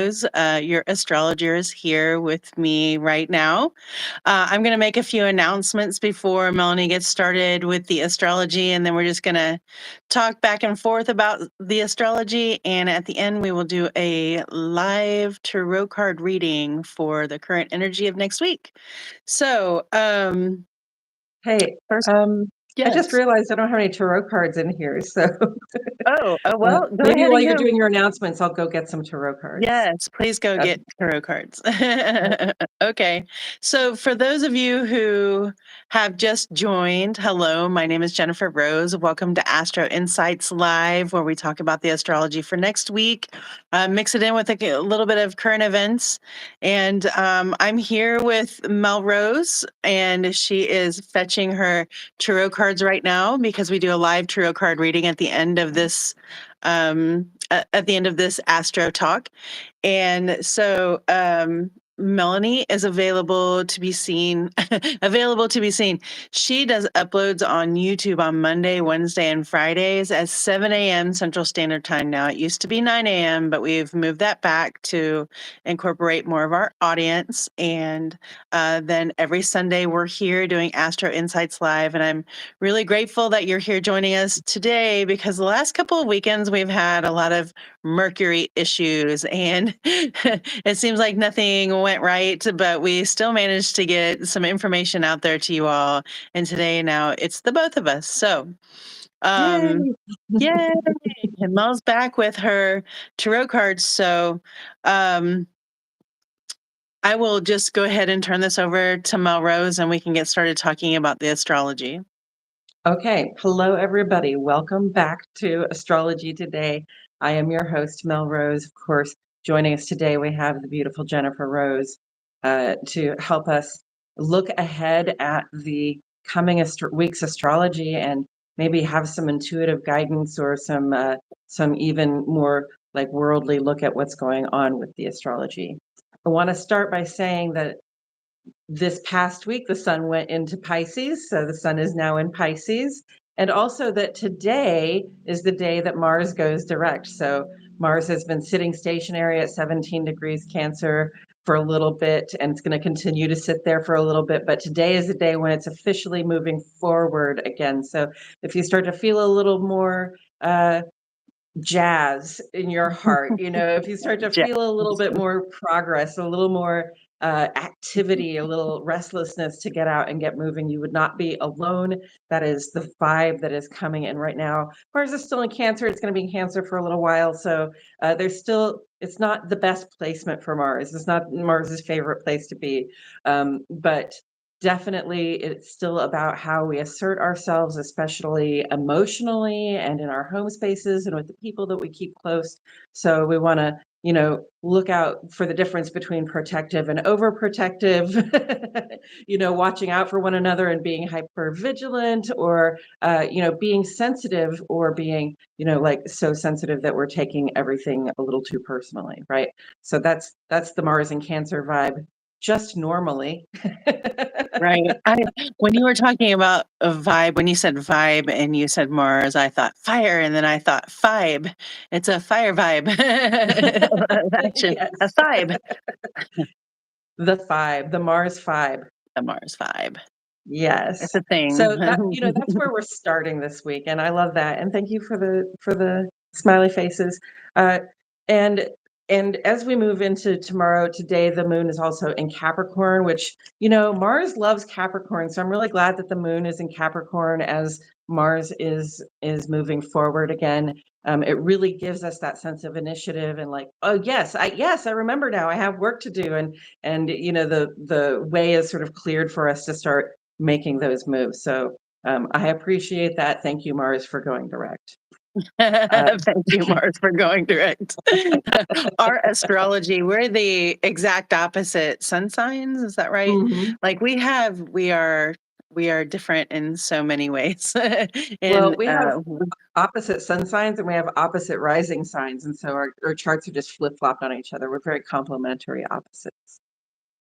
Rose, your astrologer, is here with me right now. I'm going to make a few announcements before Melanie gets started with the astrology, and then we're just going to talk back and forth about the astrology. And at the end, we will do a live tarot card reading for the current energy of next week. So, Hey, first, I just yes. realized I don't have any tarot cards in here, so Well, go maybe ahead while and you're go. doing your announcements, I'll go get some tarot cards. Yes, please go Okay. get tarot cards. Okay. So, for those of you who have just joined, hello, my name is Jennifer Rose. Welcome to Astro Insights Live, where we talk about the astrology for next week, mix it in with a little bit of current events. And I'm here with Mel Rose, and she is fetching her tarot cards right now because we do a live tarot card reading at the end of this at the end of this Astro talk. And so Melanie is available to be seen. Available to be seen. She does uploads on YouTube on Monday, Wednesday, and Fridays at 7 a.m. Central Standard Time. Now it used to be 9 a.m., but we've moved that back to incorporate more of our audience. And then every Sunday we're here doing Astro Insights Live, and I'm really grateful that you're here joining us today because the last couple of weekends we've had a lot of Mercury issues, and it seems like nothing went right, but we still managed to get some information out there to you all. And today, now it's the both of us. So, Yay! yay! And Mel's back with her tarot cards. So, I will just go ahead and turn this over to Mel Rose, and we can get started talking about the astrology. Okay, hello everybody. Welcome back to Astrology Today. I am your host, Mel Rose. Of course, joining us today, we have the beautiful Jennifer Rose to help us look ahead at the coming week's astrology and maybe have some intuitive guidance or some even more like worldly look at what's going on with the astrology. I want to start by saying that this past week, the sun went into Pisces. So the sun is now in Pisces. And also that today is the day that Mars goes direct. So Mars has been sitting stationary at 17 degrees Cancer for a little bit, and it's going to continue to sit there for a little bit. But today is the day when it's officially moving forward again. So if you start to feel a little more jazz in your heart, if you start to feel a little bit more progress, a little more activity, a little restlessness to get out and get moving, you would not be alone. That is the vibe that is coming in right now. Mars is still in Cancer. It's going to be in Cancer for a little while. So it's not the best placement for Mars. It's not Mars's favorite place to be. But definitely it's still about how we assert ourselves, especially emotionally and in our home spaces and with the people that we keep close. So we want to look out for the difference between protective and overprotective, watching out for one another and being hyper vigilant, or being sensitive, or being like so sensitive that we're taking everything a little too personally, right? So that's the Mars and Cancer vibe, just normally. Right. When you were talking about a vibe, when you said vibe and you said Mars, I thought fire, and then I thought vibe. It's a fire vibe. Action. Yes. A vibe. The Mars vibe. The Mars vibe. Yes. It's a thing. So that's where we're starting this week, and I love that. And thank you for the smiley faces. And as we move into tomorrow, today the moon is also in Capricorn, which Mars loves Capricorn. So I'm really glad that the moon is in Capricorn as Mars is moving forward again. It really gives us that sense of initiative and like, oh yes, I remember now. I have work to do, and the way is sort of cleared for us to start making those moves. So I appreciate that. Thank you, Mars, for going direct. Thank you, Mars, for going direct. Our astrology, we're the exact opposite sun signs. Is that right? Mm-hmm. Like we are different in so many ways. Well, we have opposite sun signs and we have opposite rising signs. And so our charts are just flip-flopped on each other. We're very complementary opposites.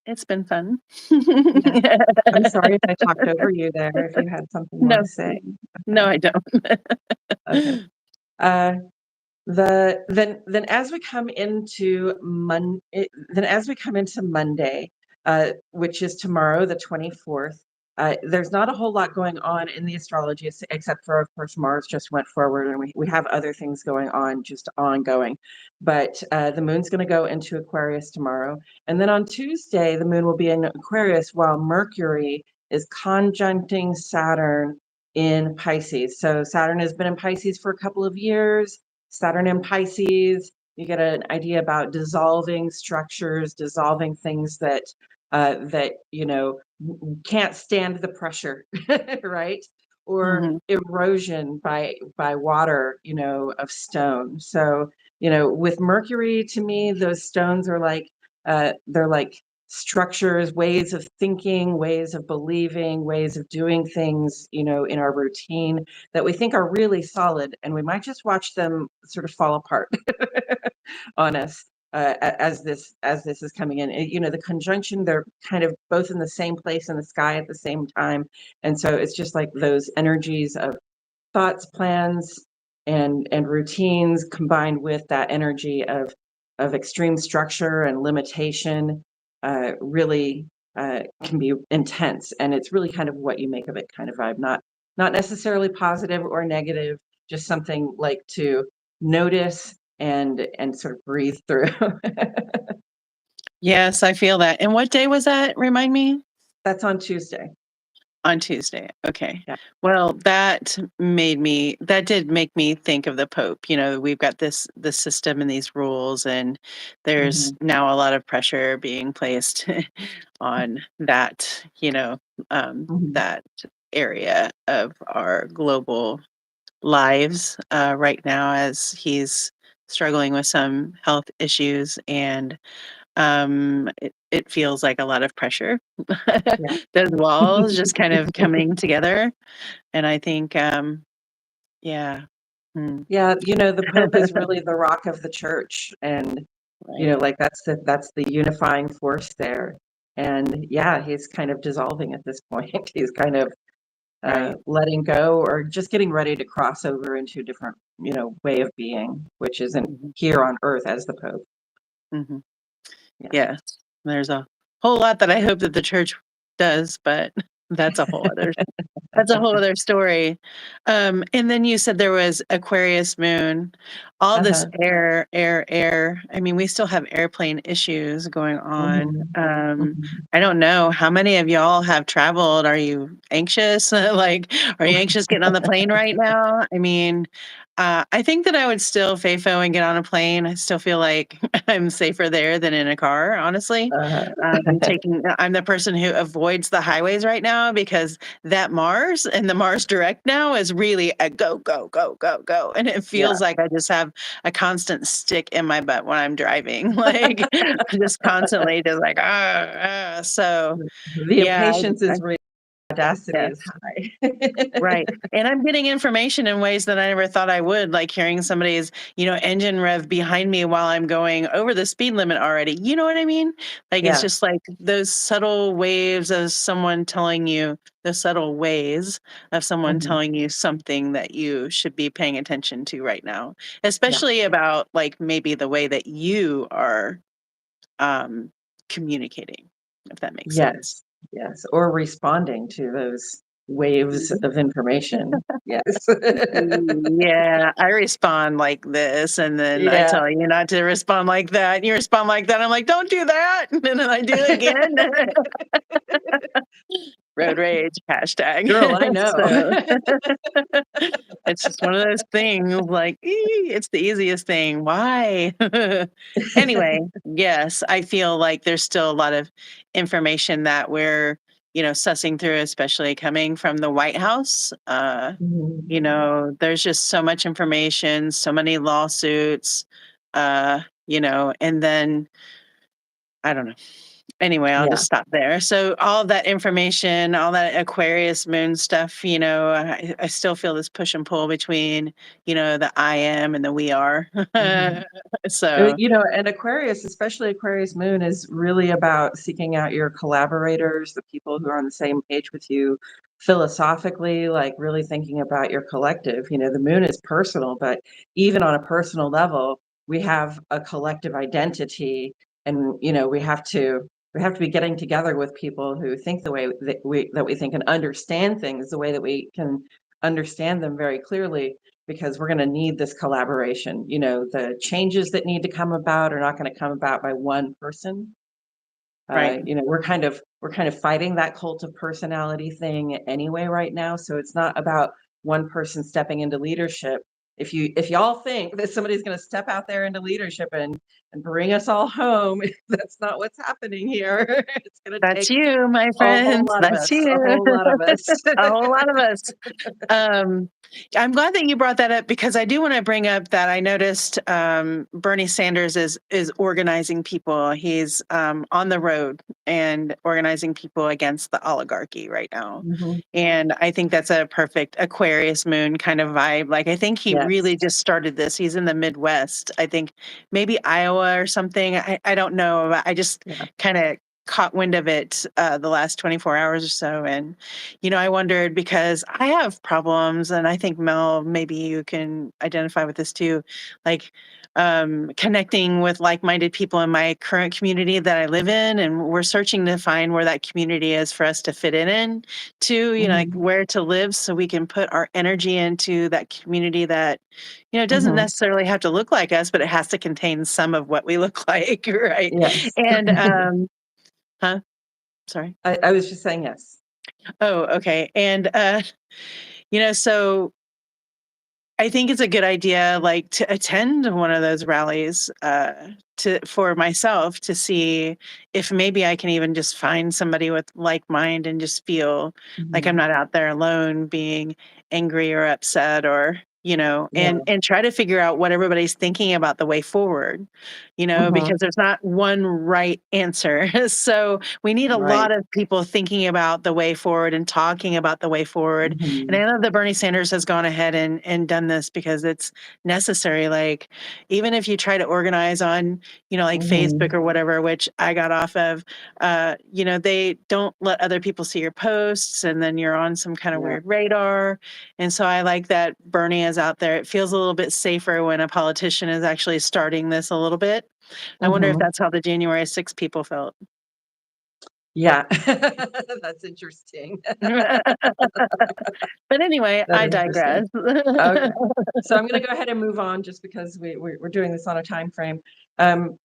It's been fun. Yeah. I'm sorry if I talked over you there, if you had something more to say. No, I don't. Okay. Then as we come into Monday, which is tomorrow, the 24th, there's not a whole lot going on in the astrology, except for, of course, Mars just went forward, and we have other things going on, just ongoing. But the moon's going to go into Aquarius tomorrow. And then on Tuesday, the moon will be in Aquarius while Mercury is conjuncting Saturn in Pisces. So Saturn has been in Pisces for a couple of years. Saturn in Pisces, you get an idea about dissolving structures, dissolving things that can't stand the pressure, right? Or erosion by water, of stone. So, with Mercury, to me, those stones are like they're like structures, ways of thinking, ways of believing, ways of doing things, in our routine that we think are really solid, and we might just watch them sort of fall apart on us as this is coming in. The conjunction, they're kind of both in the same place in the sky at the same time, and so it's just like those energies of thoughts, plans, and routines combined with that energy of extreme structure and limitation really can be intense. And it's really kind of what you make of it kind of vibe, not necessarily positive or negative, just something like to notice and sort of breathe through. Yes, I feel that. And what day was that? Remind me? That's on Tuesday. On Tuesday. Okay. Yeah. Well, that did make me think of the Pope. We've got this system and these rules, and there's Mhm. now a lot of pressure being placed on that, Mhm. that area of our global lives right now, as he's struggling with some health issues, and it feels like a lot of pressure. Yeah. Those walls just kind of coming together, and I think, yeah. Mm. Yeah, the Pope is really the rock of the church, and Right. like that's the unifying force there. And yeah, he's kind of dissolving at this point. He's kind of Right. letting go, or just getting ready to cross over into a different, way of being, which isn't Mhm. here on Earth as the Pope. Mhm. Yeah. Yes. There's a whole lot that I hope that the church does, but that's a whole other That's a whole other story. And then you said there was Aquarius moon, all this Uh-huh. air, air, air. I mean, we still have airplane issues going on. Mhm. Mhm. I don't know how many of y'all have traveled. Are you anxious? Like, are you anxious getting on the plane right now? I mean, I think that I would still FAFO and get on a plane. I still feel like I'm safer there than in a car, honestly. Uh-huh. I'm the person who avoids the highways right now, because that Mars and the Mars Direct now is really a go, go, go, go, go. And it Yeah. feels like I just have a constant stick in my butt when I'm driving. Like, I'm just constantly just like, So, The yeah, impatience is real. Audacity is yes. high. Right. And I'm getting information in ways that I never thought I would, like hearing somebody's, engine rev behind me while I'm going over the speed limit already. You know what I mean? Like, it's Yeah. just like those subtle waves of someone telling you, the subtle ways of someone Mhm. telling you something that you should be paying attention to right now, Yeah. especially about like maybe the way that you are um, communicating, if that makes sense. Yes, yes, or responding to those waves of information. Yes. Yeah, I respond like this, and then I Yeah. tell you not to respond like that, and you respond like that. I'm like, "Don't do that," and then I do it again. Road rage hashtag. Girl, I know. So it's just one of those things. Like, it's the easiest thing. Why? Anyway, yes, I feel like there's still a lot of information that we're sussing through, especially coming from the White House. Mhm. There's just so much information, so many lawsuits, and then I don't know. Anyway, I'll Yeah. just stop there. So all of that information, all that Aquarius moon stuff, I still feel this push and pull between, the I am and the we are. Mhm. So, And Aquarius, especially Aquarius moon, is really about seeking out your collaborators, the people who are on the same page with you philosophically, like really thinking about your collective. The moon is personal, but even on a personal level, we have a collective identity, and we have to be getting together with people who think the way that we think and understand things the way that we can understand them very clearly, because we're going to need this collaboration. The changes that need to come about are not going to come about by one person. Right. We're kind of fighting that cult of personality thing anyway right now. So it's not about one person stepping into leadership. If y'all think that somebody's going to step out there into leadership and bring us all home, that's not what's happening here. It's going to That's take you, my a whole friends. lot of That's us, a you. whole lot of us. A whole lot of us. Um, I'm glad that you brought that up, because I do want to bring up that I noticed Bernie Sanders is organizing people. He's on the road and organizing people against the oligarchy right now. Mhm. And I think that's a perfect Aquarius moon kind of vibe. Like, I think he Yes. really just started this. He's in the Midwest. I think maybe Iowa or something. I don't know. I just Yeah. kind of caught wind of it the last 24 hours or so. And, I wondered, because I have problems, and I think, Mel, maybe you can identify with this too, like connecting with like-minded people in my current community that I live in. And we're searching to find where that community is for us to fit in to, like Mhm. where to live, so we can put our energy into that community that, doesn't Mhm. necessarily have to look like us, but it has to contain some of what we look like. Right. Yes. And, huh? Sorry. I was just saying yes. Oh, okay. And, so I think it's a good idea, like, to attend one of those rallies, for myself, to see if maybe I can even just find somebody with like mind and just feel like I'm Mhm. not out there alone being angry or upset, or, and Yeah. try to figure out what everybody's thinking about the way forward, Mhm. because there's not one right answer. So we need a Right. lot of people thinking about the way forward and talking about the way forward. And Mhm. I love that Bernie Sanders has gone ahead and done this, because it's necessary. Like, even if you try to organize on, like Facebook Mhm. or whatever, which I got off of, they don't let other people see your posts, and then you're on some kind of Yeah. weird radar. And so I like that Bernie is out there. It feels a little bit safer when a politician is actually starting this a little bit. I wonder if Mhm. that's how the January 6th people felt. Yeah. That's interesting. But anyway, That I is digress. interesting. Okay. So I'm gonna go ahead and move on, just because we're doing this on a time frame. Um,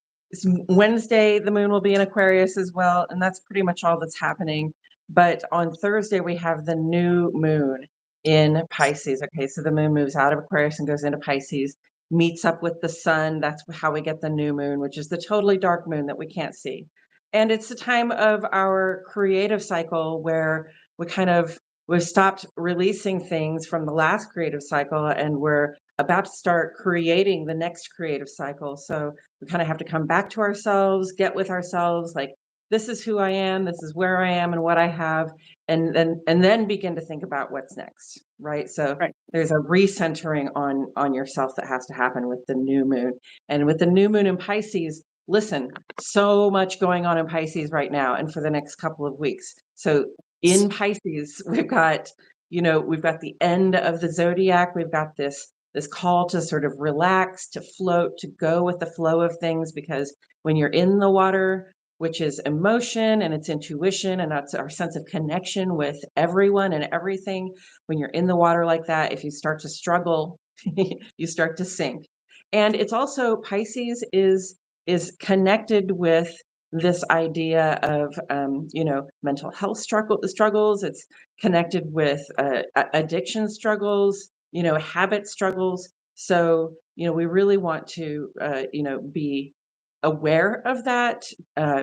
Wednesday, the moon will be in Aquarius as well, and that's pretty much all that's happening. But on Thursday, we have the new moon in Pisces. Okay, so the moon moves out of Aquarius and goes into Pisces, meets up with the sun. That's how we get the new moon, which is the totally dark moon that we can't see. And it's the time of our creative cycle where we kind of we've stopped releasing things from the last creative cycle, and we're about to start creating the next creative cycle. So we kind of have to come back to ourselves, get with ourselves, like, this is who I am, this is where I am and what I have, and then begin to think about what's next, right? So Right. there's a recentering on yourself that has to happen with the new moon. And with the new moon in Pisces, listen, so much going on in Pisces right now and for the next couple of weeks. So in Pisces, we've got the end of the zodiac. We've got this call to sort of relax, to float, to go with the flow of things, because when you're in the water, which is emotion and it's intuition and that's our sense of connection with everyone and everything, when you're in the water like that, if you start to struggle, you start to sink. And it's also, Pisces is connected with this idea of mental health struggles. It's connected with addiction struggles, habit struggles. So we really want to be aware of that,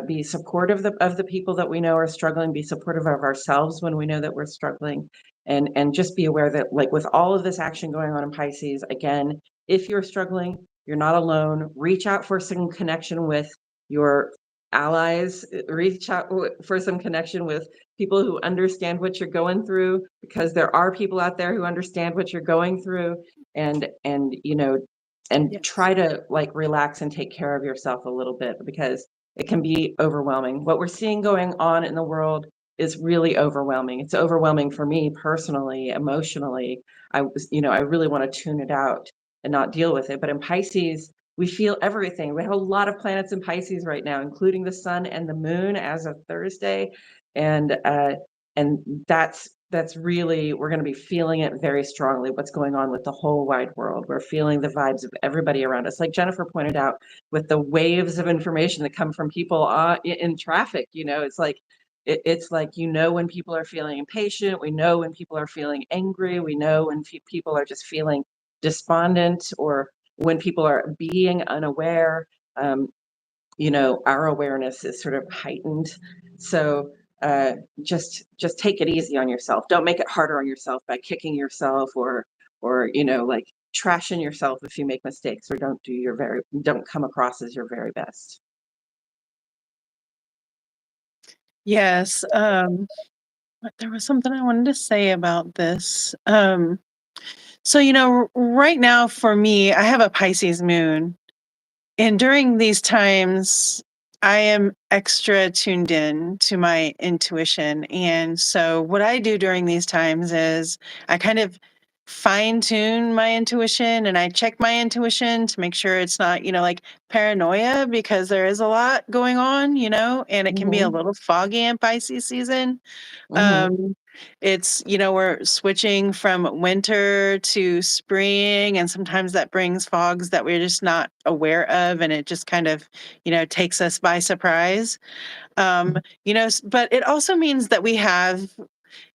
be supportive of the people that we know are struggling, be supportive of ourselves when we know that we're struggling, and just be aware that, like, with all of this action going on in Pisces, again, if you're struggling, you're not alone. Reach out for some connection with your allies, reach out for some connection with people who understand what you're going through, because there are people out there who understand what you're going through, and Yes. try to, like, relax and take care of yourself a little bit, because it can be overwhelming what we're seeing going on in the world. is really overwhelming. It's overwhelming for me personally, emotionally. I really want to tune it out and not deal with it. But in Pisces, we feel everything. We have a lot of planets in Pisces right now, including the sun and the moon as of Thursday. And and that's really, we're going to be feeling it very strongly, what's going on with the whole wide world. We're feeling the vibes of everybody around us. Like Jennifer pointed out, with the waves of information that come from people in traffic, it's like it's like, when people are feeling impatient, we know when people are feeling angry, we know when people are just feeling despondent, or when people are being unaware. Our awareness is sort of heightened. So just take it easy on yourself. Don't make it harder on yourself by kicking yourself, or like trashing yourself if you make mistakes, or don't come across as your very best. Yes. But there was something I wanted to say about this. So, right now for me, I have a Pisces moon. And during these times, I am extra tuned in to my intuition. And so, what I do during these times is I kind of fine tune my intuition and I check my intuition to make sure it's not, like paranoia, because there is a lot going on, and it can be a Hmm. little foggy in Pisces season. Hmm. Um, it's, we're switching from winter to spring, and sometimes that brings fogs that we're just not aware of, and it just kind of, takes us by surprise. But it also means that we have,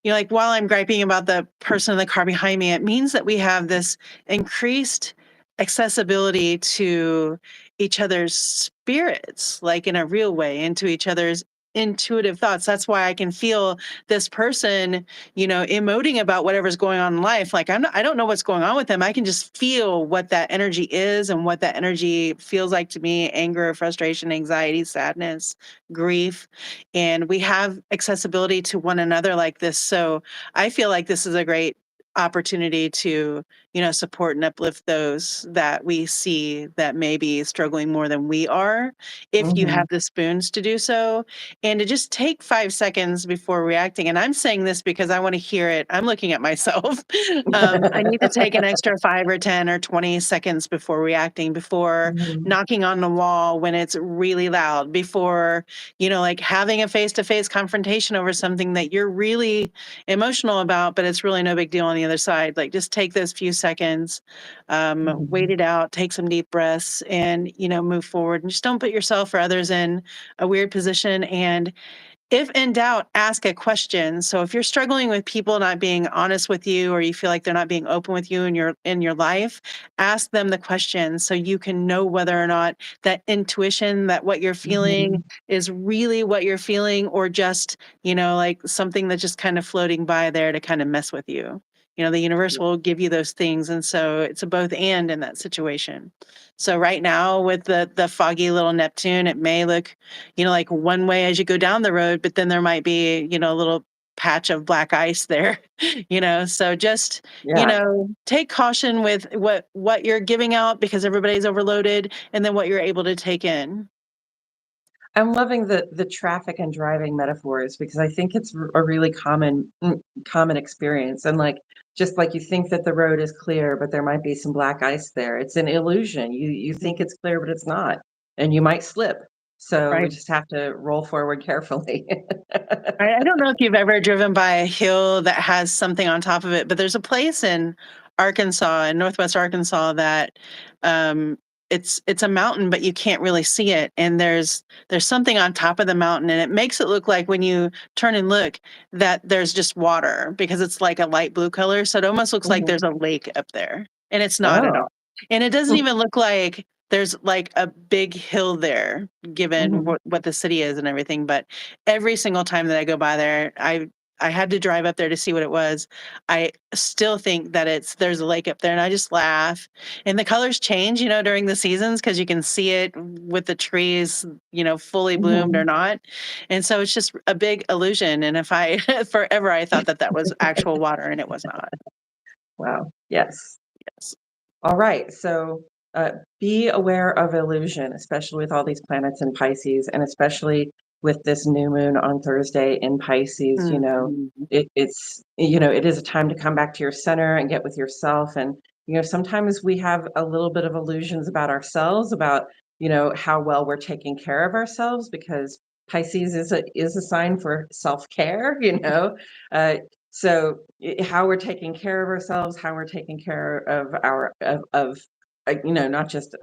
like while I'm griping about the person in the car behind me, it means that we have this increased accessibility to each other's spirits, like in a real way, into each other's intuitive thoughts. That's why I can feel this person, emoting about whatever's going on in life. Like I don't know what's going on with them. I can just feel what that energy is and what that energy feels like to me: anger, frustration, anxiety, sadness, grief. And we have accessibility to one another like this. So I feel like this is a great opportunity to, support and uplift those that we see that may be struggling more than we are, if you Hmm. have the spoons to do so, and to just take 5 seconds before reacting. And I'm saying this because I want to hear it. I'm looking at myself. I need to take an extra 5 or 10 or 20 seconds before reacting, before Hmm. knocking on the wall when it's really loud, before, like having a face to face confrontation over something that you're really emotional about, but it's really no big deal on the other side. Like just take those few seconds, wait Hmm. it out, take some deep breaths, and, move forward. And just don't put yourself or others in a weird position. And if in doubt, ask a question. So if you're struggling with people not being honest with you, or you feel like they're not being open with you in your life, ask them the question so you can know whether or not that intuition, that what you're feeling Hmm. is really what you're feeling, or just, like something that's just kind of floating by there to kind of mess with you. The universe will give you those things. And so it's a both and in that situation. So right now with the foggy little Neptune, it may look, like one way as you go down the road, but then there might be, a little patch of black ice there, so just, Yeah. take caution with what you're giving out, because everybody's overloaded, and then what you're able to take in. I'm loving the traffic and driving metaphors, because I think it's a really common experience. And like, just like you think that the road is clear, but there might be some black ice there. It's an illusion. You think it's clear, but it's not, and you might slip. So we Right. just have to roll forward carefully. I don't know if you've ever driven by a hill that has something on top of it, but there's a place in Arkansas, in Northwest Arkansas, that um, it's a mountain, but you can't really see it. And there's something on top of the mountain, and it makes it look like when you turn and look that there's just water, because it's like a light blue color. So it almost looks like there's Mhm. a lake up there, and it's not at Oh. all. And it doesn't even look like there's like a big hill there, given Mhm. what the city is and everything. But every single time that I go by there, I had to drive up there to see what it was. I still think that there's a lake up there, and I just laugh. And the colors change, during the seasons, because you can see it with the trees, fully bloomed or Mhm. not. And so it's just a big illusion. And if I forever I thought that that was actual water, and it was not. Wow. Yes. Yes. All right. So be aware of illusion, especially with all these planets in Pisces, and especially with this new moon on Thursday in Pisces. Mhm. It's, it is a time to come back to your center and get with yourself. And, sometimes we have a little bit of illusions about ourselves, about, how well we're taking care of ourselves, because Pisces is a sign for self-care, Uh, how we're taking care of ourselves, how we're taking care of not just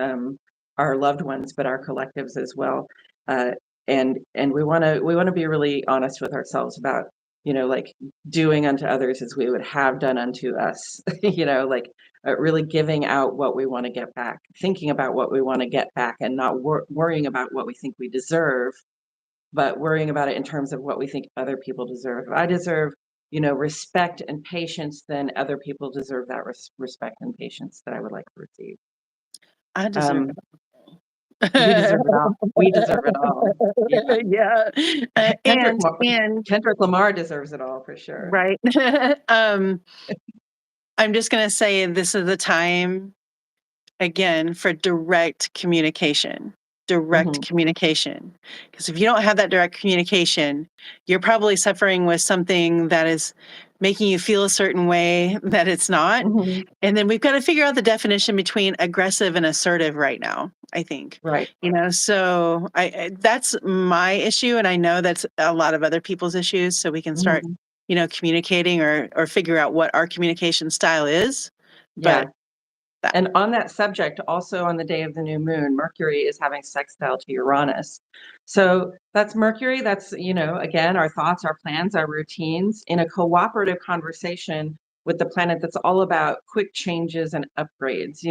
our loved ones, but our collectives as well. Uh, and we want to be really honest with ourselves about, like, doing unto others as we would have done unto us. Like, really giving out what we want to get back, thinking about what we want to get back, and not worrying about what we think we deserve, but worrying about it in terms of what we think other people deserve. If I deserve, respect and patience, then other people deserve that respect and patience that I would like to receive. I deserve Um, you it. deserve it all. We deserve it all. Yeah. Yeah, Kendrick, and Kendrick Lamar deserves it all for sure. right. Um, I'm just gonna say this is the time again for direct communication. Direct Hmm. communication. Because if you don't have that direct communication, you're probably suffering with something that is making you feel a certain way that it's not. Hmm. And then we've got to figure out the definition between aggressive and assertive right now, I think. Right. So that's my issue. And I know that's a lot of other people's issues. So we can start, Hmm. communicating or figure out what our communication style is. Yeah. But that. And on that subject, also on the day of the new moon, Mercury is having sextile to Uranus. So that's Mercury. That's, again, our thoughts, our plans, our routines in a cooperative conversation with the planet that's all about quick changes and upgrades.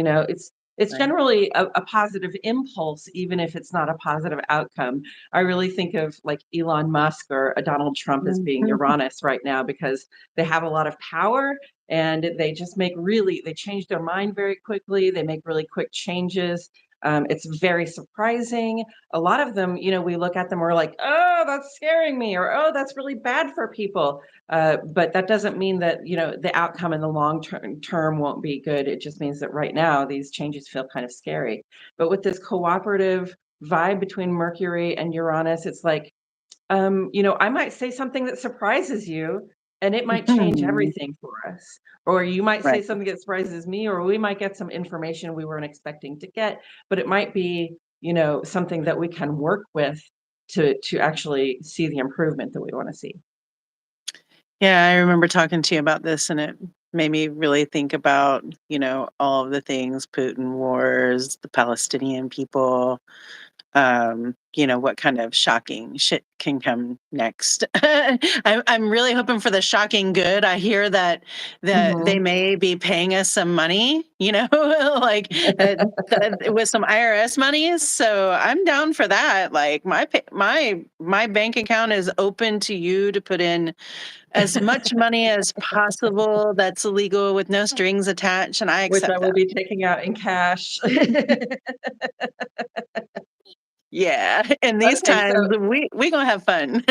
It's Right. generally a positive impulse, even if it's not a positive outcome. I really think of like Elon Musk or a Donald Trump as being Mhm. Uranus right now, because they have a lot of power, and they just they change their mind very quickly. They make really quick changes. It's very surprising. A lot of them, we look at them, we're like, oh, that's scaring me, or oh, that's really bad for people. But that doesn't mean that, the outcome in the long term won't be good. It just means that right now these changes feel kind of scary. But with this cooperative vibe between Mercury and Uranus, it's like, I might say something that surprises you, and it might change Mhm. everything for us. Or you might say Right. something that surprises me, or we might get some information we weren't expecting to get, but it might be, something that we can work with to actually see the improvement that we want to see. Yeah, I remember talking to you about this, and it made me really think about, all of the things, Putin wars, the Palestinian people, what kind of shocking shit can come next. I'm really hoping for the shocking good. I hear that they Hmm. may be paying us some money, like with some IRS monies. So I'm down for that. Like my bank account is open to you to put in as much money as possible that's legal with no strings attached, and I Which I accept will that. be taking out in cash. Yeah, in these Okay, times, we gonna have fun.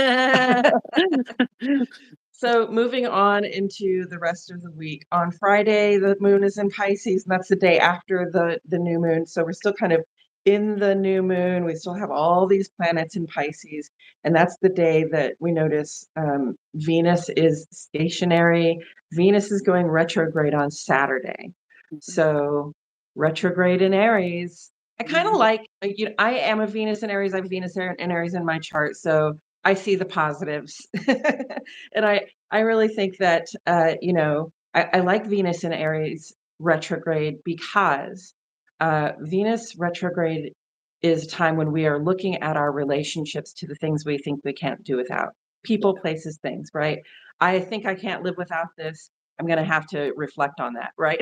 so moving on into the rest of the week. On Friday, the moon is in Pisces, and that's the day after the new moon. So we're still kind of in the new moon. We still have all these planets in Pisces, and that's the day that we notice Venus is stationary. Venus is going retrograde on Saturday. So retrograde in Aries. I kind of like, I am a Venus in Aries. I have Venus in Aries in my chart. So I see the positives. And I really think that, I like Venus in Aries retrograde, because Venus retrograde is a time when we are looking at our relationships to the things we think we can't do without. Yeah. People, places, things, right? I think I can't live without this. I'm going to have to reflect on that, right?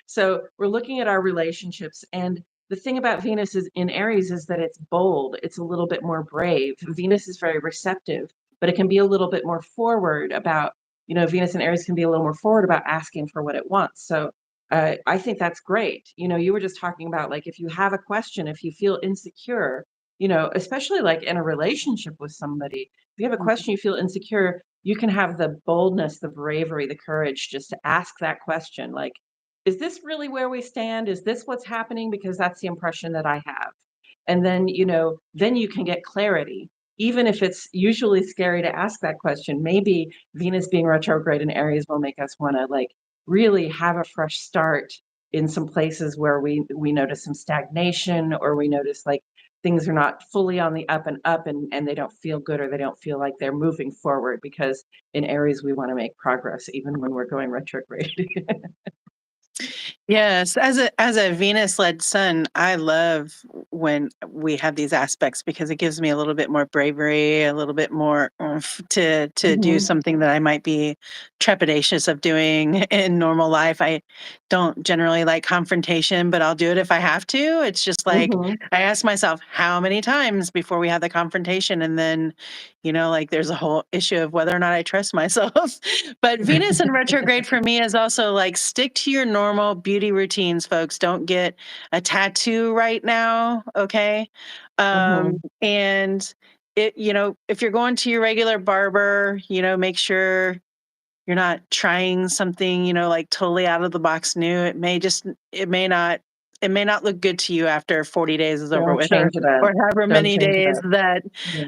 So we're looking at our relationships, and the thing about Venus is in Aries is that it's bold. It's a little bit more brave. Venus is very receptive, but it can be a little bit more forward about, Venus and Aries can be a little more forward about asking for what it wants. So I think that's great. You were just talking about, like, if you have a question, if you feel insecure, especially like in a relationship with somebody, if you have a question, you feel insecure, you can have the boldness, the bravery, the courage just to ask that question. Like, is this really where we stand? Is this what's happening? Because that's the impression that I have. And then, then you can get clarity. even if it's usually scary to ask that question, maybe Venus being retrograde in Aries will make us want to like really have a fresh start in some places where we notice some stagnation, or we notice like things are not fully on the up and up, and they don't feel good, or they don't feel like they're moving forward, because in Aries we want to make progress even when we're going retrograde. Yes, as a Venus-led sun, I love when we have these aspects because it gives me a little bit more bravery, a little bit more oomph to do Mhm. something that I might be trepidatious of doing in normal life. I don't generally like confrontation, but I'll do it if I have to. It's just like Mhm. I ask myself how many times before we have the confrontation, and then, like there's a whole issue of whether or not I trust myself. But Venus in retrograde for me is also like stick to your normal beauty routines, folks. Don't get a tattoo right now, okay? Mhm. And if you're going to your regular barber, make sure you're not trying something, like totally out of the box new. It may not look good to you after 40 days is over Don't with, change it up. or however Don't many change it days up. that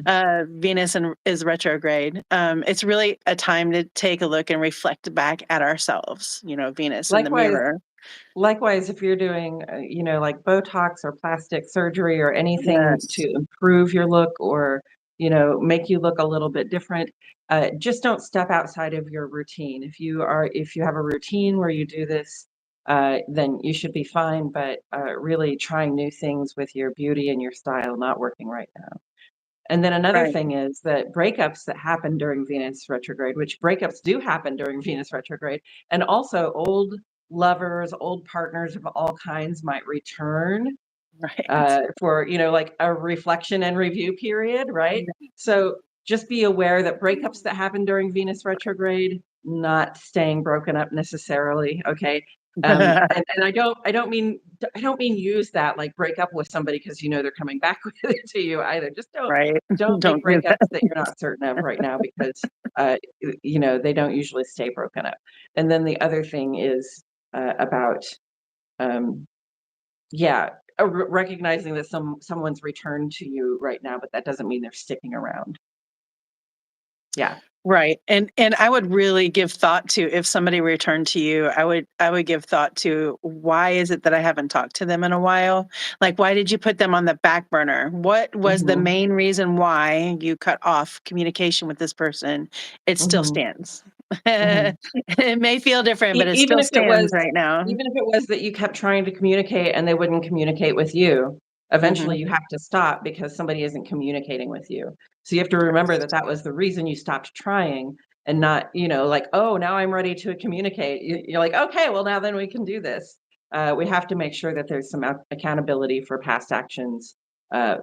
Yeah. Venus is retrograde. It's really a time to take a look and reflect back at ourselves, Venus in the Likewise, mirror. Likewise, if you're doing, like Botox or plastic surgery or anything Yes. to improve your look, or, make you look a little bit different, just don't step outside of your routine. If you have a routine where you do this, then you should be fine. But really trying new things with your beauty and your style not working right now. And then another Right. thing is that breakups that happen during Venus retrograde, which breakups do happen during Venus retrograde, and also old lovers, old partners of all kinds might return Right. for, like a reflection and review period, right? So just be aware that breakups that happen during Venus retrograde, not staying broken up necessarily. Okay. And I don't mean use that like break up with somebody because they're coming back with it to you either. Just Right. don't make Don't do breakups that you're not certain of right now, because they don't usually stay broken up. And then the other thing is about um, yeah, recognizing that someone's returned to you right now, but that doesn't mean they're sticking around. Yeah. Right. And I would really give thought to, if somebody returned to you, I would give thought to, why is it that I haven't talked to them in a while? Like, why did you put them on the back burner? What was the Mhm. main reason why you cut off communication with this person? It still Mhm. stands. Mhm. It may feel different, but it Even still if it stands was right now. even if it was that you kept trying to communicate and they wouldn't communicate with you, Mhm. eventually you have to stop because somebody isn't communicating with you. So you have to remember that that was the reason you stopped trying, and not, like, "Oh, now I'm ready to communicate." You're like, "Okay, well, now then we can do this." We have to make sure that there's some accountability for past actions,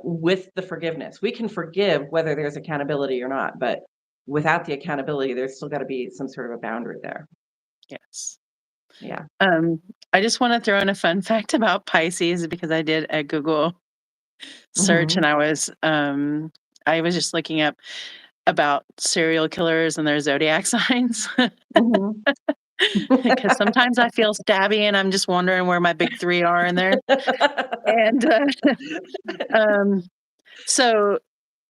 with the forgiveness. We can forgive whether there's accountability or not, but without the accountability, there's still gotta be some sort of a boundary there. Yes. Yeah. Um, I just want to throw in a fun fact about Pisces because I did a Google search, Mhm. and I was just looking up about serial killers and their zodiac signs, Mhm. because sometimes I feel stabby and I'm just wondering where my big 3 are in there. And, um, so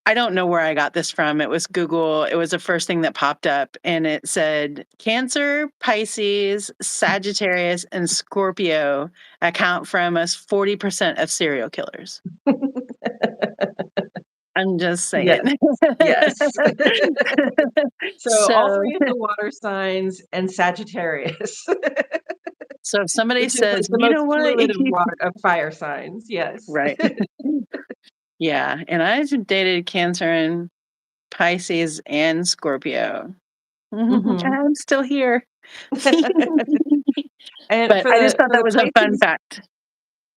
I don't know where I got this from. It was Google. It was the first thing that popped up, and it said Cancer, Pisces, Sagittarius, and Scorpio account for almost 40% of serial killers. I'm just saying. Yes, yes. So all So 3 of the water signs and Sagittarius, so if somebody which is like says, the "You know most what?" fluid of fire signs, yes. Right. Yeah, and I've dated Cancer and Pisces and Scorpio. Mhm. I'm still here. And But I just thought for that the was a fun Pisces, fact.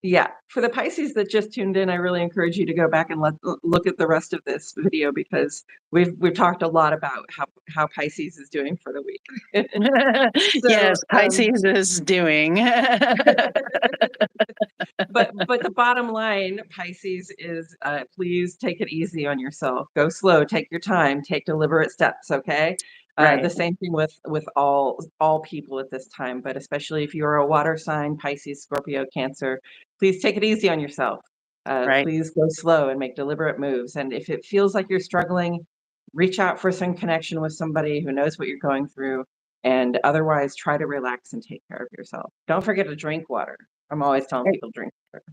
yeah, for the Pisces that just tuned in, I really encourage you to go back and look at the rest of this video, because we've talked a lot about how Pisces is doing for the week. So, Yes, Pisces is doing. but the bottom line, Pisces, is please take it easy on yourself. Go slow, take your time, take deliberate steps, okay? The Right. same thing with all people at this time, but especially if you're a water sign, Pisces, Scorpio, Cancer, please take it easy on yourself. Right. Please go slow and make deliberate moves. And if it feels like you're struggling, reach out for some connection with somebody who knows what you're going through. And otherwise, try to relax and take care of yourself. Don't forget to drink water. I'm always telling people drink water.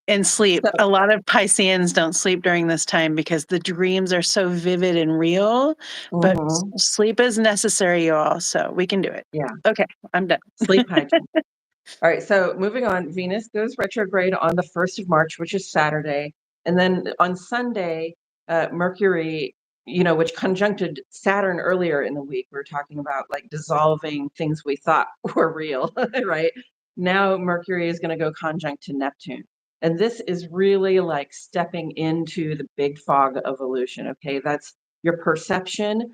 And sleep. So, A lot of Pisceans don't sleep during this time because the dreams are so vivid and real, but mhm, sleep is necessary, you all, so we can do it. yeah, Okay, I'm done. sleep hygiene. All right, so moving on, Venus goes retrograde on the 1st of March, which is Saturday. And then on Sunday, Mercury, which conjuncted Saturn earlier in the week, we are talking about like dissolving things we thought were real, right? Now Mercury is going to go conjunct to Neptune. And this is really like stepping into the big fog of evolution. Okay, that's your perception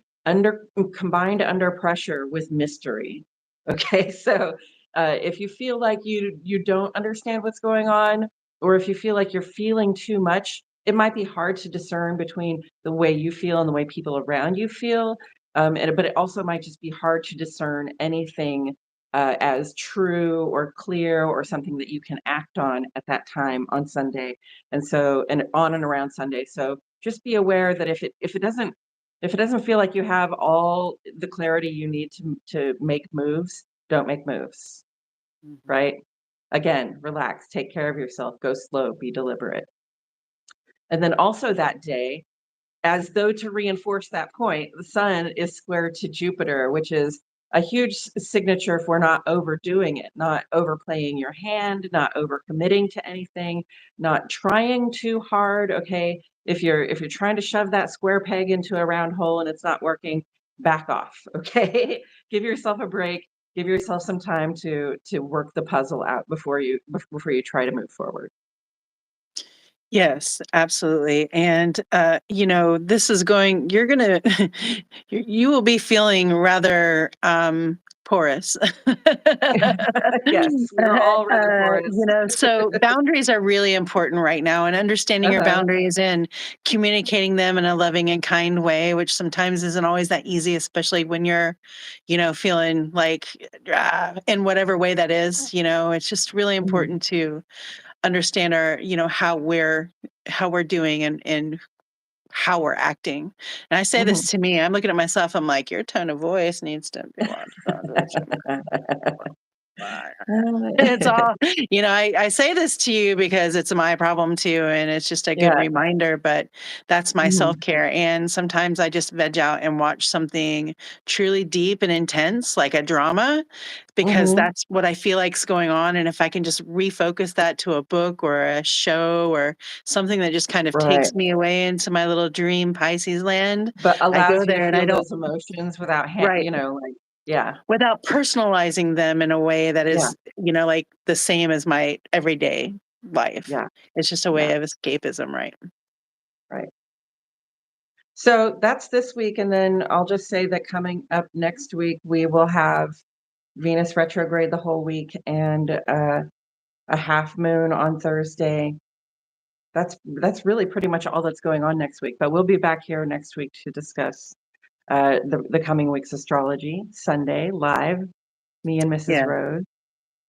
combined under pressure with mystery. Okay, so if you feel like you don't understand what's going on, or if you feel like you're feeling too much, it might be hard to discern between the way you feel and the way people around you feel. But it also might just be hard to discern anything as true or clear or something that you can act on at that time on Sunday, and on and around Sunday. So just be aware that if it doesn't feel like you have all the clarity you need to make moves, don't make moves. Mhm. Right? Again, relax, take care of yourself, go slow, be deliberate. And then also that day, as though to reinforce that point, the sun is square to Jupiter, which is a huge signature for not overdoing it, not overplaying your hand, not overcommitting to anything, not trying too hard. Okay. If you're trying to shove that square peg into a round hole and it's not working, back off. Okay. Give yourself a break. Give yourself some time to work the puzzle out before you try to move forward. Yes, absolutely. And this is going you're gonna you will be feeling rather porous. Yes, we are all rather porous. So boundaries are really important right now, and understanding your Uh-huh. boundaries and communicating them in a loving and kind way, which sometimes isn't always that easy, especially when you're, feeling like in whatever way that is, it's just really Mhm. important to understand our how we're doing and how we're acting. And I say Mhm. this to me, I'm looking at myself, I'm like, your tone of voice needs to be watched. It's all, I say this to you because it's my problem too. And it's just a good Yeah. reminder, but that's my self Mhm. care. And sometimes I just veg out and watch something truly deep and intense, like a drama, because Mhm. that's what I feel like's going on. And if I can just refocus that to a book or a show or something that just kind of Right. takes me away into my little dream Pisces land, But I go allows you to there and I feel don't, those emotions without right, like yeah. without personalizing them in a way that Yeah. is, like the same as my everyday life. Yeah. It's just a Yeah. way of escapism, right? Right. So that's this week, and then I'll just say that coming up next week, we will have Venus retrograde the whole week and a half moon on Thursday. That's really pretty much all that's going on next week. But we'll be back here next week to discuss the coming week's astrology Sunday live. Me and Mrs. Yeah. Rose.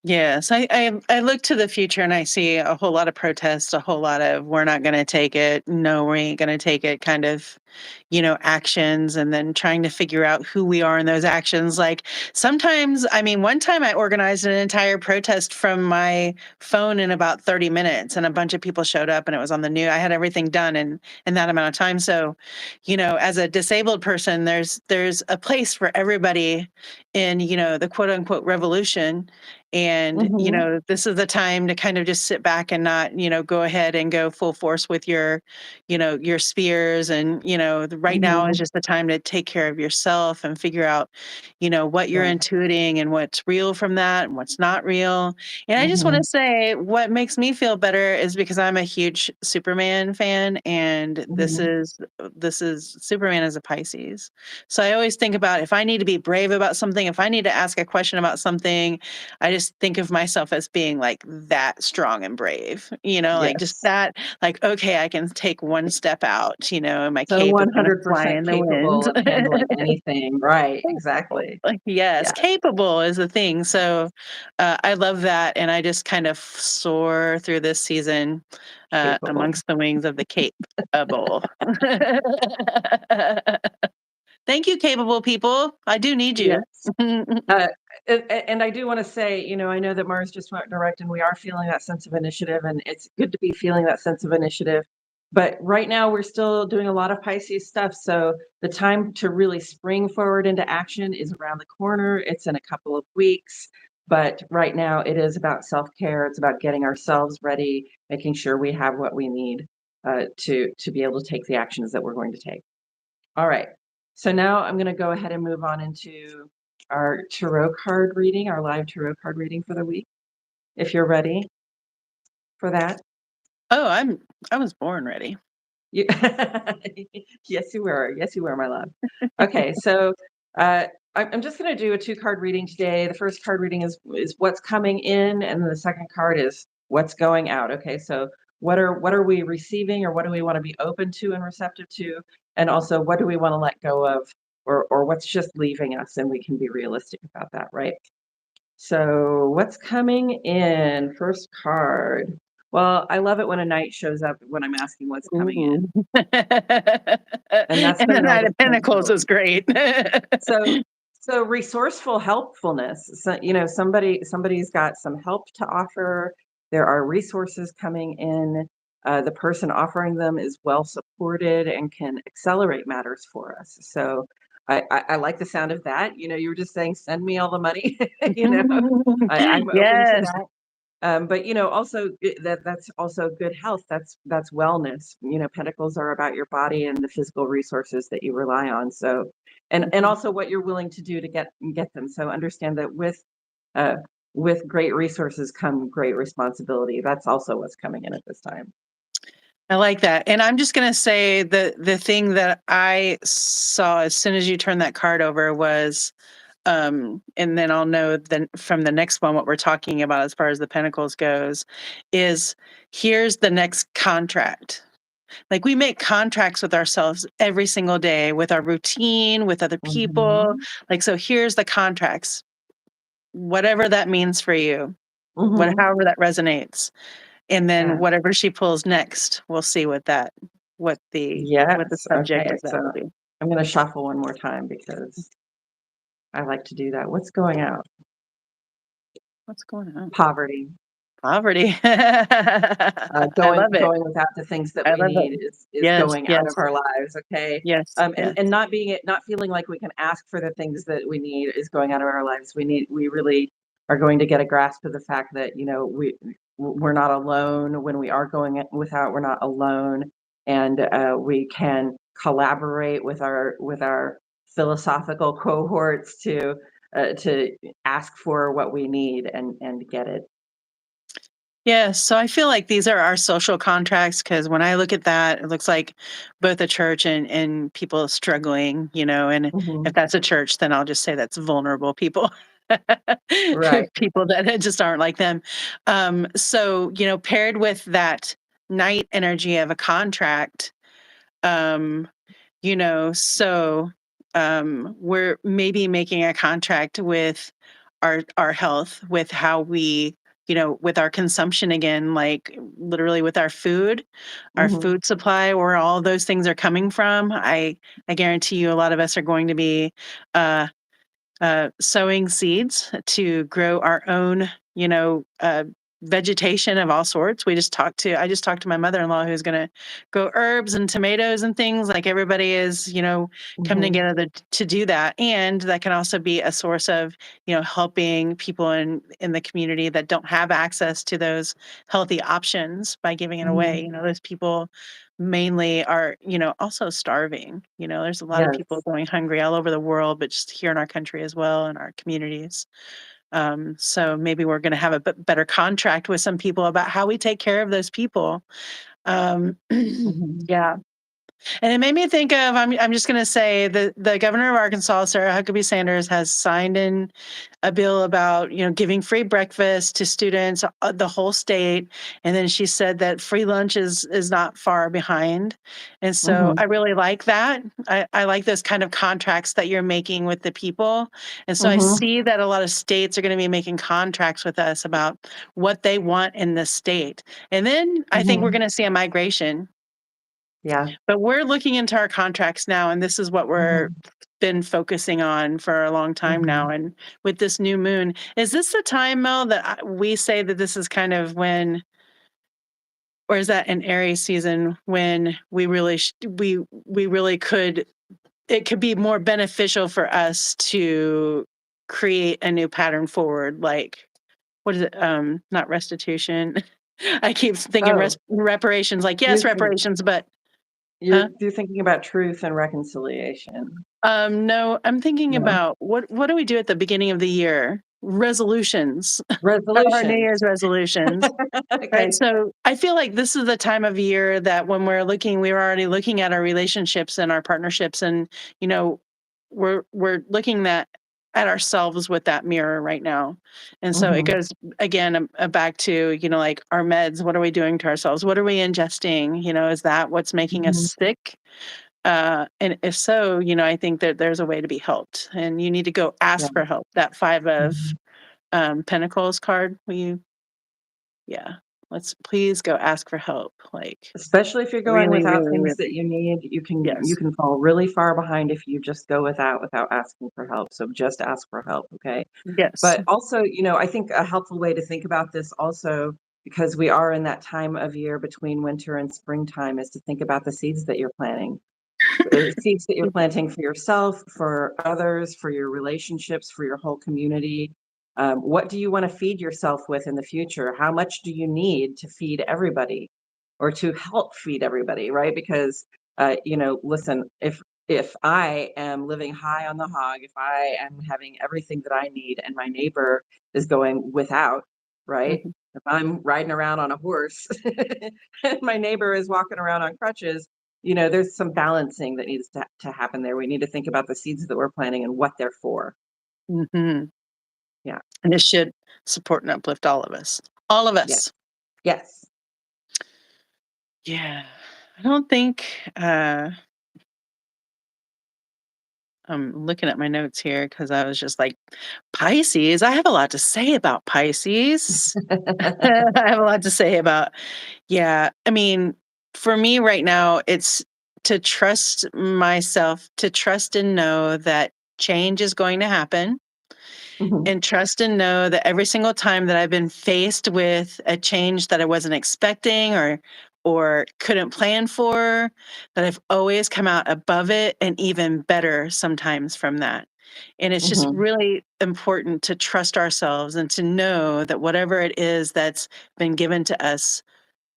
Yes, I look to the future and I see a whole lot of protests, a whole lot of we're not going to take it, no, we ain't going to take it kind of, actions, and then trying to figure out who we are in those actions. Like sometimes, I mean, one time I organized an entire protest from my phone in about 30 minutes, and a bunch of people showed up, and it was on the news. I had everything done in that amount of time. So, as a disabled person, there's a place for everybody in the quote unquote revolution. And, Mhm. this is the time to kind of just sit back and not, go ahead and go full force with your spears. And, right now is Mhm. just the time to take care of yourself and figure out, what you're Right. intuiting and what's real from that and what's not real. And I just want to Mhm. say what makes me feel better is because I'm a huge Superman fan, and this Mhm. is this is Superman is a Pisces. So I always think about if I need to be brave about something, if I need to ask a question about something, I just think of myself as being like that strong and brave, like just Yes. that, like, okay, I can take one step out, and my So cape is gonna fly 100% in the wind. capable of handling anything. Right, exactly. Like, yes, Yeah, capable is the thing. So, I love that, and I just kind of soar through this season, capable. amongst the wings of the capable. Thank you, capable people. I do need you. Yes. Uh, and I do wanna say, I know that Mars just went direct, and we are feeling that sense of initiative, and it's good to be feeling that sense of initiative. But right now, we're still doing a lot of Pisces stuff, so the time to really spring forward into action is around the corner. It's in a couple of weeks, but right now it is about self-care. It's about getting ourselves ready, making sure we have what we need, to be able to take the actions that we're going to take. All right. So now I'm going to go ahead and move on into our tarot card reading, our live tarot card reading for the week. If you're ready for that. Oh, I was born ready. You Yes, you were. Yes, you were, my love. Okay, so uh, I'm just going to do a two-card reading today. The first card reading is what's coming in, and then the second card is what's going out. Okay, so what are we receiving, or what do we want to be open to and receptive to, and also what do we want to let go of, or what's just leaving us, and we can be realistic about that, right? So what's coming in? First card. Well, I love it when a knight shows up when I'm asking what's coming in, Ooh. and that's And the the Knight Knight of of Pentacles Pentacles. is great. So so resourceful helpfulness. So, somebody's got some help to offer. There are resources coming in. The person offering them is well supported and can accelerate matters for us. So I like the sound of that. You were just saying, send me all the money. you know, I'm open to Yes. that. But also that's also good health. That's wellness. Pentacles are about your body and the physical resources that you rely on. So, and Mhm. also what you're willing to do to get them. So understand that uh, with great resources come great responsibility. That's also what's coming in at this time. I like that. And I'm just gonna say the thing that I saw as soon as you turned that card over was, and then I'll know then from the next one what we're talking about as far as the Pentacles goes, is here's the next contract. Like, we make contracts with ourselves every single day, with our routine, with other people. Hmm. Like, so here's the contracts, whatever that means for you, Hmm. however that resonates. And then Yeah. whatever she pulls next, we'll see what the Yes. subject Okay. of that So will be. I'm going to shuffle one more time because I like to do that. What's going out? What's going on? Poverty. Poverty. I Going love it. going without the things that I we love it. need is Yes, going out of yes, our lives, okay? yes, yes. And not feeling like we can ask for the things that we need is going out of our lives. We really are going to get a grasp of the fact that, we're not alone. When we are going without, we're not alone, and we can collaborate with our philosophical cohorts to ask for what we need and get it. Yeah, so I feel like these are our social contracts because when I look at that, it looks like both the church and people struggling, and if Mhm. that's a church, then I'll just say that's vulnerable people. Right. People that just aren't like them. So, paired with that night energy of a contract, um, we're maybe making a contract with our health, with how we, with our consumption again, like literally with our Mhm. food supply, where all those things are coming from. I guarantee you a lot of us are going to be uh sowing seeds to grow our own, vegetation of all sorts. I just talked to my mother-in-law who's going to grow herbs and tomatoes and things. Like, everybody is, coming Mhm. together to do that. And that can also be a source of, helping people in the community that don't have access to those healthy options by giving it away. Mhm. Those people mainly are, also starving. There's a lot of people Yes. going hungry all over the world, but just here in our country as well, in our communities. So maybe we're going to have a better contract with some people about how we take care of those people. Um, Mhm. yeah. And it made me think of, I'm just going to say the governor of Arkansas, Sarah Huckabee Sanders, has signed in a bill about, giving free breakfast to students, the whole state. And then she said that free lunch is not far behind. And so Mhm. I really like that. I like those kind of contracts that you're making with the people. And so I Mhm. see that a lot of states are going to be making contracts with us about what they want in the state. And then I think we're Mhm. going to see a migration, Yeah. but we're looking into our contracts now, and this is what we're Mhm. been focusing on for a long time now. Mhm. And with this new moon, is this the time, Mel, that we say that this is kind of when, or is that an Aries season when we really we really could, it could be more beneficial for us to create a new pattern forward, like what is it? Not restitution. I keep thinking Oh, reparations. Like you're yes, think reparations, but huh? you're thinking about truth and reconciliation. No, I'm thinking No. about what do we do at the beginning of the year? Resolutions, our New Resolutions. Year's resolutions. Right. Okay. So I feel like this is the time of year that when we're already looking at our relationships and our partnerships, and you know, we're looking at ourselves with that mirror right now. And so it Mhm. goes again, back to, like our meds. What are we doing to ourselves? What are we ingesting? Is that what's making us Mhm. sick? And if so, I think that there's a way to be helped, and you need to go Yeah. ask for help. That five of Mhm. Pentacles card, will you? Yeah, let's please go ask for help. Like Especially if you're going really, without really, things that really. you need, you Yes, can fall really far behind if you just go without asking for help. So just ask for help, okay? yes. But also, I think a helpful way to think about this also, because we are in that time of year between winter and springtime, is to think about the seeds that you're planting. Seeds that you're planting for yourself, for others, for your relationships, for your whole community. What do you want to feed yourself with in the future? How much do you need to feed everybody or to help feed everybody, right? Because, listen, if I am living high on the hog, if I am having everything that I need and my neighbor is going without, right? Mhm, If I'm riding around on a horse and my neighbor is walking around on crutches, there's some balancing that needs to happen there. We need to think about the seeds that we're planting and what they're for. mhm. Yeah. And it should support and uplift all of us. All of Yeah. us. Yes. Yeah. I don't think. I'm looking at my notes here because I was just like, Pisces. I have a lot to say about Pisces. I have a lot to say about. Yeah, I mean, for me right now, it's to trust myself, to trust and know that change is going to happen, Mhm. and trust and know that every single time that I've been faced with a change that I wasn't expecting or couldn't plan for, that I've always come out above it and even better sometimes from that. And it's just Mhm. really important to trust ourselves and to know that whatever it is that's been given to us,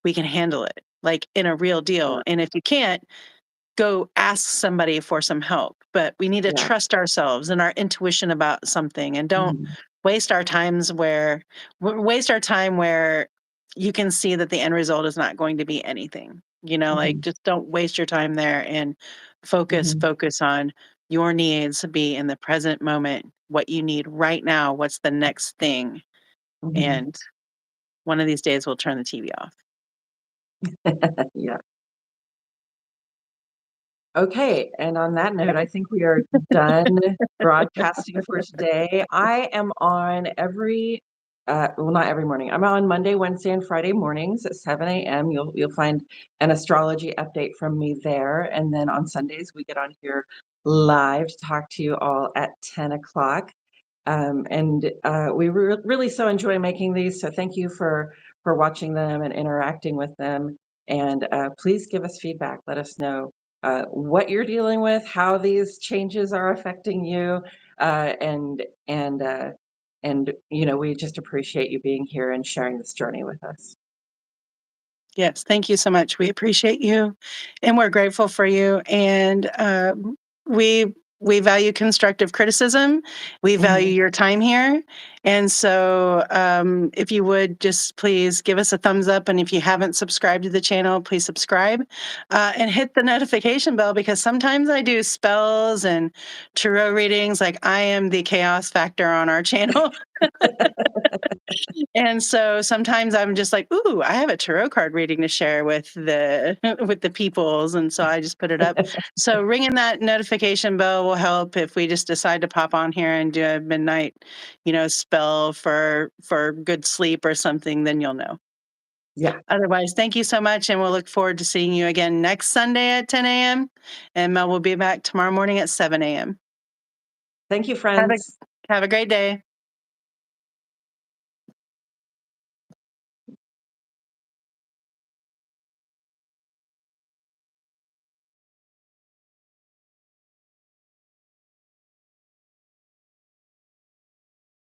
we can handle it like in a real deal. Yeah. And if you can't, go ask somebody for some help. But we need to Yeah. trust ourselves and our intuition about something, and don't Mhm. waste our times where waste our time where you can see that the end result is not going to be anything. Like Mhm. just don't waste your time there, and Mhm. focus on your needs, be in the present moment, what you need right now, what's the next thing. Mhm. And one of these days we'll turn the TV off. Yeah. Okay, and on that note, I think we are done broadcasting for today. I am on well, not every morning. I'm on Monday, Wednesday, and Friday mornings at 7 a.m. You'll find an astrology update from me there, and then on Sundays we get on here live to talk to you all at 10 o'clock. And we really so enjoy making these. So thank you for watching them and interacting with them. And please give us feedback. Let us know what you're dealing with, how these changes are affecting you, uh, and and uh, and we just appreciate you being here and sharing this journey with us. Yes, thank you so much. We appreciate you, and we're grateful for you. And we we value constructive criticism. We value Mhm. your time here. And so if you would just please give us a thumbs up. And if you haven't subscribed to the channel, please subscribe and hit the notification bell, because sometimes I do spells and tarot readings. Like, I am the chaos factor on our channel. And so sometimes I'm just like, ooh, I have a tarot card reading to share with the with the peoples. And so I just put it up. So ringing that notification bell will help if we just decide to pop on here and do a midnight, spell for good sleep or something, then you'll know. Yeah. Otherwise, thank you so much. And we'll look forward to seeing you again next Sunday at 10 a.m. And Mel will be back tomorrow morning at 7 a.m. Thank you, Have a friends. have a great day.